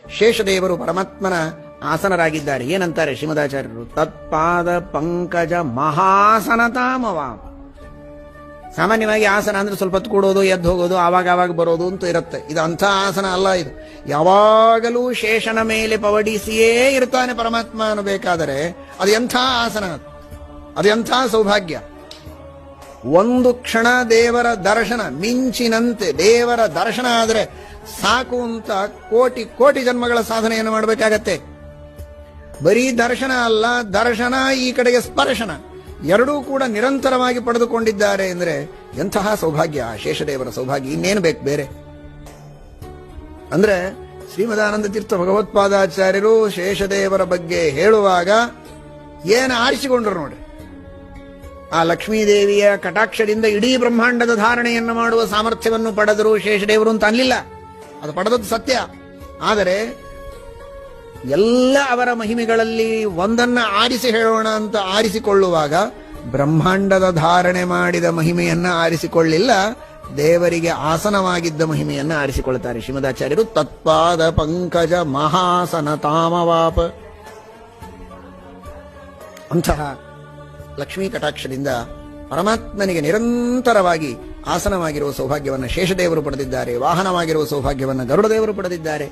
ಶೇಷದೇವರು ಪರಮಾತ್ಮನ ಆಸನರಾಗಿದ್ದಾರೆ. ಏನಂತಾರೆ ಶ್ರೀಮದಾಚಾರ್ಯರು? ತತ್ಪಾದ ಪಂಕಜ ಮಹಾಸನತಾಮವ. ಸಾಮಾನ್ಯವಾಗಿ ಆಸನ ಅಂದ್ರೆ ಸ್ವಲ್ಪ ಹೊತ್ತು ಕೂಡೋದು, ಎದ್ದು ಹೋಗೋದು, ಆವಾಗ ಬರೋದು ಅಂತ ಇರುತ್ತೆ. ಇದು ಅಂಥ ಆಸನ ಅಲ್ಲ. ಇದು ಯಾವಾಗಲೂ ಶೇಷನ ಮೇಲೆ ಪವಡಿಸಿಯೇ ಇರ್ತಾನೆ ಪರಮಾತ್ಮ ಅನ್ನಬೇಕಾದರೆ ಅದು ಎಂಥ ಆಸನ, ಅದು ಎಂಥ ಸೌಭಾಗ್ಯ. ಒಂದು ಕ್ಷಣ ದೇವರ ದರ್ಶನ, ಮಿಂಚಿನಂತೆ ದೇವರ ದರ್ಶನ ಆದರೆ ಸಾಕು ಅಂತ ಕೋಟಿ ಕೋಟಿ ಜನ್ಮಗಳ ಸಾಧನೆಯನ್ನು ಮಾಡಬೇಕಾಗತ್ತೆ. ಬರೀ ದರ್ಶನ ಅಲ್ಲ, ದರ್ಶನ ಈ ಕಡೆಗೆ ಸ್ಪರ್ಶನ ಎರಡೂ ಕೂಡ ನಿರಂತರವಾಗಿ ಪಡೆದುಕೊಂಡಿದ್ದಾರೆ ಅಂದ್ರೆ ಎಂತಹ ಸೌಭಾಗ್ಯ, ಶೇಷದೇವರ ಸೌಭಾಗ್ಯ. ಇನ್ನೇನು ಬೇಕು ಬೇರೆ? ಅಂದ್ರೆ ಶ್ರೀಮದಾನಂದ ತೀರ್ಥ ಭಗವತ್ಪಾದಾಚಾರ್ಯರು ಶೇಷದೇವರ ಬಗ್ಗೆ ಹೇಳುವಾಗ ಏನು ಆರಿಸಿಕೊಂಡ್ರು ನೋಡ್ರಿ. ಆ ಲಕ್ಷ್ಮೀದೇವಿಯ ಕಟಾಕ್ಷದಿಂದ ಇಡೀ ಬ್ರಹ್ಮಾಂಡದ ಧಾರಣೆಯನ್ನು ಮಾಡುವ ಸಾಮರ್ಥ್ಯವನ್ನು ಪಡೆದರು ಶೇಷದೇವರು ಅಂತ ಅನ್ನಲಿಲ್ಲ. ಅದು ಪಡೆದದ್ದು ಸತ್ಯ. ಆದರೆ ಎಲ್ಲ ಅವರ ಮಹಿಮೆಗಳಲ್ಲಿ ಒಂದನ್ನ ಆರಿಸಿ ಹೇಳೋಣ ಅಂತ ಆರಿಸಿಕೊಳ್ಳುವಾಗ ಬ್ರಹ್ಮಾಂಡದ ಧಾರಣೆ ಮಾಡಿದ ಮಹಿಮೆಯನ್ನ ಆರಿಸಿಕೊಳ್ಳಿಲ್ಲ, ದೇವರಿಗೆ ಆಸನವಾಗಿದ್ದ ಮಹಿಮೆಯನ್ನ ಆರಿಸಿಕೊಳ್ಳುತ್ತಾರೆ ಶ್ರೀಮದಾಚಾರ್ಯರು. ತತ್ಪಾದ ಪಂಕಜ ಮಹಾಸನ ತಾಮವಾಪ. ಅಂತಹ ಲಕ್ಷ್ಮೀ ಕಟಾಕ್ಷದಿಂದ ಪರಮಾತ್ಮನಿಗೆ ನಿರಂತರವಾಗಿ ಆಸನವಾಗಿರುವ ಸೌಭಾಗ್ಯವನ್ನು ಶೇಷದೇವರು ಪಡೆದಿದ್ದಾರೆ. ವಾಹನವಾಗಿರುವ ಸೌಭಾಗ್ಯವನ್ನು ಗರುಡದೇವರು ಪಡೆದಿದ್ದಾರೆ.